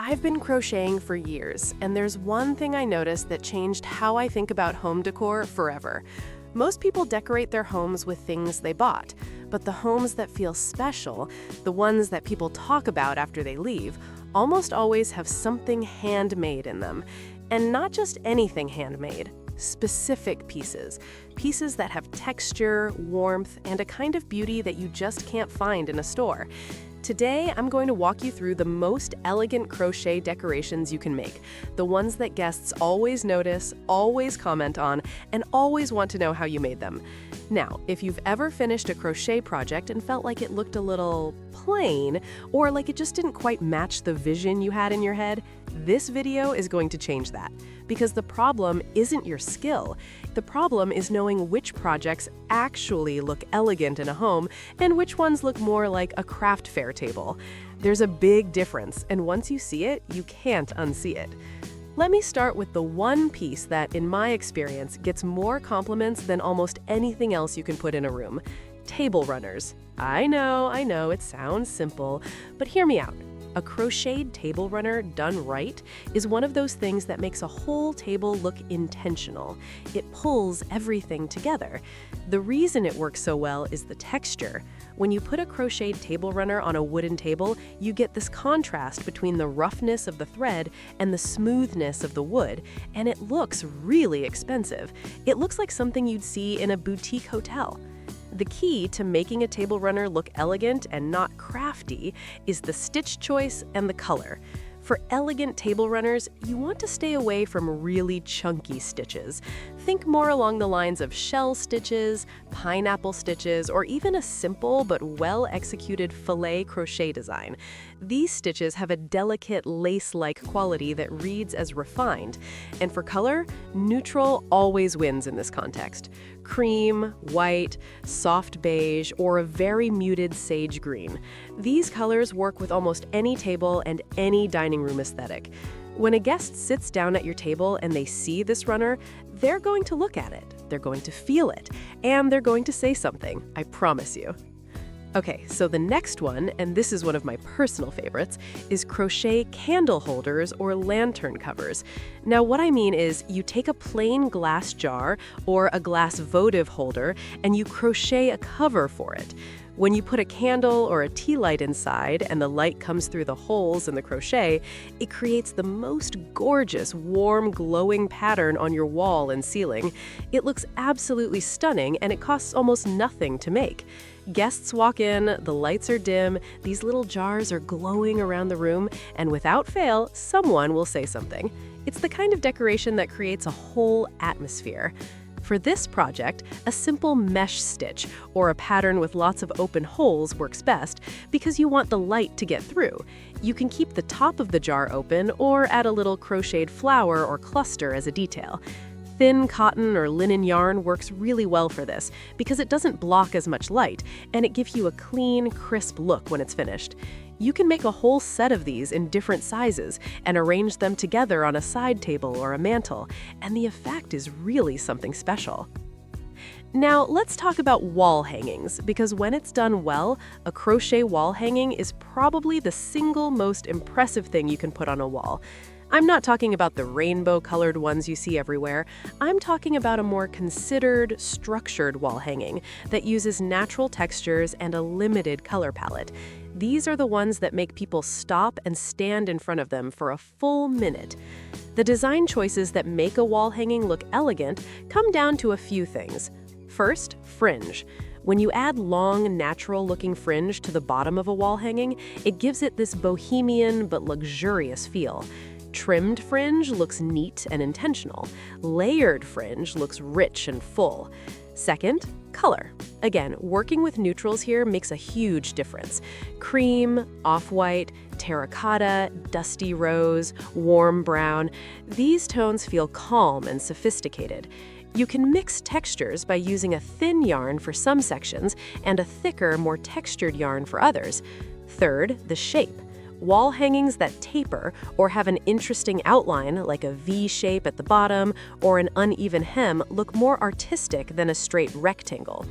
I've been crocheting for years, and there's one thing I noticed that changed how I think about home decor forever. Most people decorate their homes with things they bought, but the homes that feel special, the ones that people talk about after they leave, almost always have something handmade in them. And not just anything handmade, specific pieces. Pieces that have texture, warmth, and a kind of beauty that you just can't find in a store. Today, I'm going to walk you through the most elegant crochet decorations you can make, the ones that guests always notice, always comment on, and always want to know how you made them. Now, if you've ever finished a crochet project and felt like it looked a little plain, or like it just didn't quite match the vision you had in your head, this video is going to change that. Because the problem isn't your skill. The problem is knowing which projects actually look elegant in a home and which ones look more like a craft fair table. There's a big difference, and once you see it, you can't unsee it. Let me start with the one piece that, in my experience, gets more compliments than almost anything else you can put in a room. Table runners. I know, it sounds simple, but hear me out. A crocheted table runner done right is one of those things that makes a whole table look intentional. It pulls everything together. The reason it works so well is the texture. When you put a crocheted table runner on a wooden table, you get this contrast between the roughness of the thread and the smoothness of the wood, and it looks really expensive. It looks like something you'd see in a boutique hotel. The key to making a table runner look elegant and not crafty is the stitch choice and the color. For elegant table runners, you want to stay away from really chunky stitches. Think more along the lines of shell stitches, pineapple stitches, or even a simple but well-executed filet crochet design. These stitches have a delicate lace-like quality that reads as refined. And for color, neutral always wins in this context. Cream, white, soft beige, or a very muted sage green. These colors work with almost any table and any dining room aesthetic. When a guest sits down at your table and they see this runner, they're going to look at it, they're going to feel it, and they're going to say something, I promise you. Okay, so the next one, and this is one of my personal favorites, is crochet candle holders or lantern covers. Now what I mean is you take a plain glass jar or a glass votive holder and you crochet a cover for it. When you put a candle or a tea light inside and the light comes through the holes in the crochet, it creates the most gorgeous, warm, glowing pattern on your wall and ceiling. It looks absolutely stunning and it costs almost nothing to make. Guests walk in, the lights are dim, these little jars are glowing around the room, and without fail, someone will say something. It's the kind of decoration that creates a whole atmosphere. For this project, a simple mesh stitch or a pattern with lots of open holes works best because you want the light to get through. You can keep the top of the jar open or add a little crocheted flower or cluster as a detail. Thin cotton or linen yarn works really well for this because it doesn't block as much light and it gives you a clean, crisp look when it's finished. You can make a whole set of these in different sizes and arrange them together on a side table or a mantle, and the effect is really something special. Now, let's talk about wall hangings, because when it's done well, a crochet wall hanging is probably the single most impressive thing you can put on a wall. I'm not talking about the rainbow-colored ones you see everywhere. I'm talking about a more considered, structured wall hanging that uses natural textures and a limited color palette. These are the ones that make people stop and stand in front of them for a full minute. The design choices that make a wall hanging look elegant come down to a few things. First, fringe. When you add long, natural-looking fringe to the bottom of a wall hanging, it gives it this bohemian but luxurious feel. Trimmed fringe looks neat and intentional. Layered fringe looks rich and full. Second, color. Again, working with neutrals here makes a huge difference. Cream, off-white, terracotta, dusty rose, warm brown. These tones feel calm and sophisticated. You can mix textures by using a thin yarn for some sections and a thicker, more textured yarn for others. Third, the shape. Wall hangings that taper or have an interesting outline, like a V shape at the bottom or an uneven hem, look more artistic than a straight rectangle.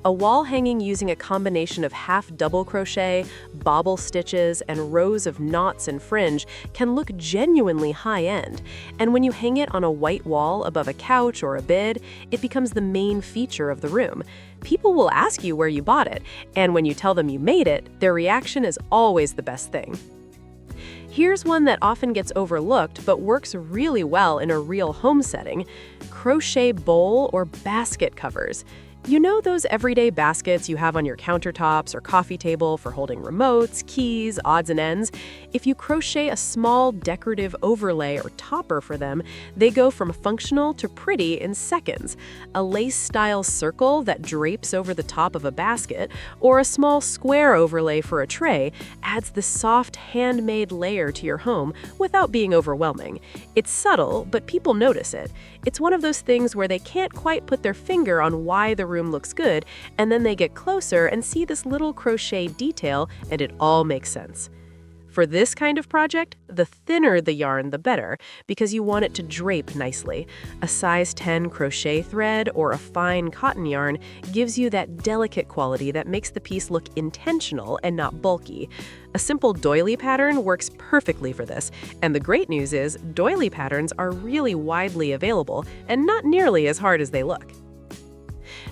A wall hanging using a combination of half double crochet, bobble stitches, and rows of knots and fringe can look genuinely high-end. And when you hang it on a white wall above a couch or a bed, it becomes the main feature of the room. People will ask you where you bought it, and when you tell them you made it, their reaction is always the best thing. Here's one that often gets overlooked but works really well in a real home setting: crochet bowl or basket covers. You know those everyday baskets you have on your countertops or coffee table for holding remotes, keys, odds and ends? If you crochet a small decorative overlay or topper for them, they go from functional to pretty in seconds. A lace-style circle that drapes over the top of a basket, or a small square overlay for a tray, adds the soft, handmade layer to your home without being overwhelming. It's subtle, but people notice it. It's one of those things where they can't quite put their finger on why the room looks good, and then they get closer and see this little crochet detail, and it all makes sense. For this kind of project, the thinner the yarn, the better, because you want it to drape nicely. A size 10 crochet thread or a fine cotton yarn gives you that delicate quality that makes the piece look intentional and not bulky. A simple doily pattern works perfectly for this, and the great news is doily patterns are really widely available and not nearly as hard as they look.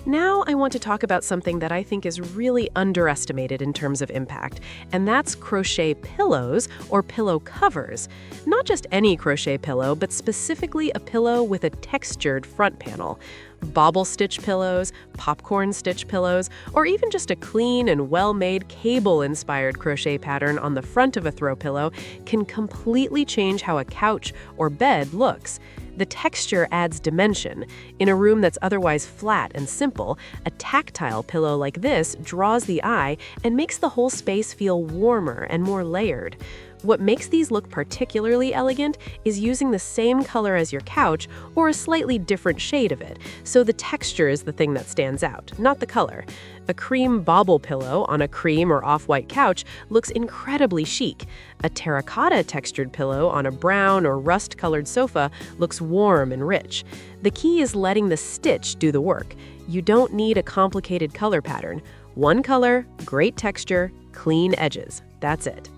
Now I want to talk about something that I think is really underestimated in terms of impact, and that's crochet pillows or pillow covers. Not just any crochet pillow, but specifically a pillow with a textured front panel. Bobble stitch pillows, popcorn stitch pillows, or even just a clean and well-made cable-inspired crochet pattern on the front of a throw pillow can completely change how a couch or bed looks. The texture adds dimension. In a room that's otherwise flat and simple, a tactile pillow like this draws the eye and makes the whole space feel warmer and more layered. What makes these look particularly elegant is using the same color as your couch or a slightly different shade of it, so the texture is the thing that stands out, not the color. A cream bobble pillow on a cream or off-white couch looks incredibly chic. A terracotta textured pillow on a brown or rust-colored sofa looks warm and rich. The key is letting the stitch do the work. You don't need a complicated color pattern. One color, great texture, clean edges. That's it.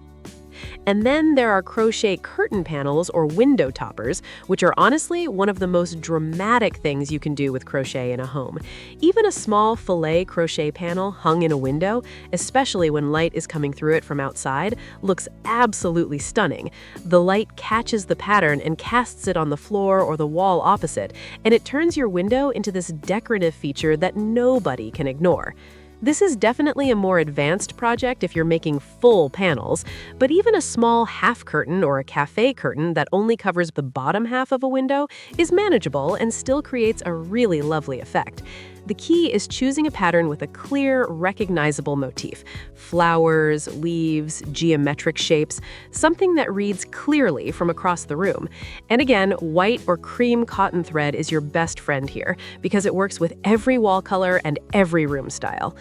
And then there are crochet curtain panels or window toppers, which are honestly one of the most dramatic things you can do with crochet in a home. Even a small filet crochet panel hung in a window, especially when light is coming through it from outside, looks absolutely stunning. The light catches the pattern and casts it on the floor or the wall opposite, and it turns your window into this decorative feature that nobody can ignore. This is definitely a more advanced project if you're making full panels, but even a small half curtain or a cafe curtain that only covers the bottom half of a window is manageable and still creates a really lovely effect. The key is choosing a pattern with a clear, recognizable motif. Flowers, leaves, geometric shapes, something that reads clearly from across the room. And again, white or cream cotton thread is your best friend here because it works with every wall color and every room style.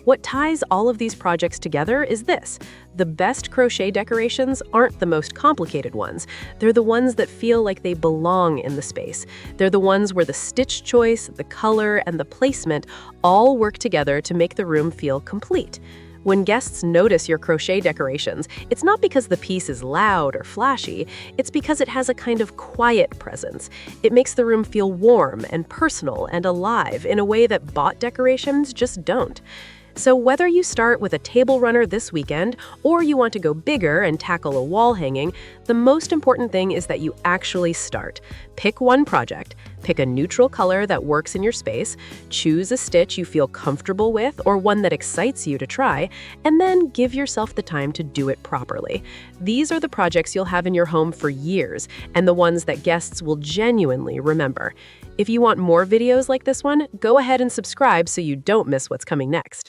What ties all of these projects together is this: the best crochet decorations aren't the most complicated ones. They're the ones that feel like they belong in the space. They're the ones where the stitch choice, the color, and the placement all work together to make the room feel complete. When guests notice your crochet decorations, it's not because the piece is loud or flashy, it's because it has a kind of quiet presence. It makes the room feel warm and personal and alive in a way that bought decorations just don't. So whether you start with a table runner this weekend or you want to go bigger and tackle a wall hanging, the most important thing is that you actually start. Pick one project, pick a neutral color that works in your space, choose a stitch you feel comfortable with or one that excites you to try, and then give yourself the time to do it properly. These are the projects you'll have in your home for years, and the ones that guests will genuinely remember. If you want more videos like this one, go ahead and subscribe so you don't miss what's coming next.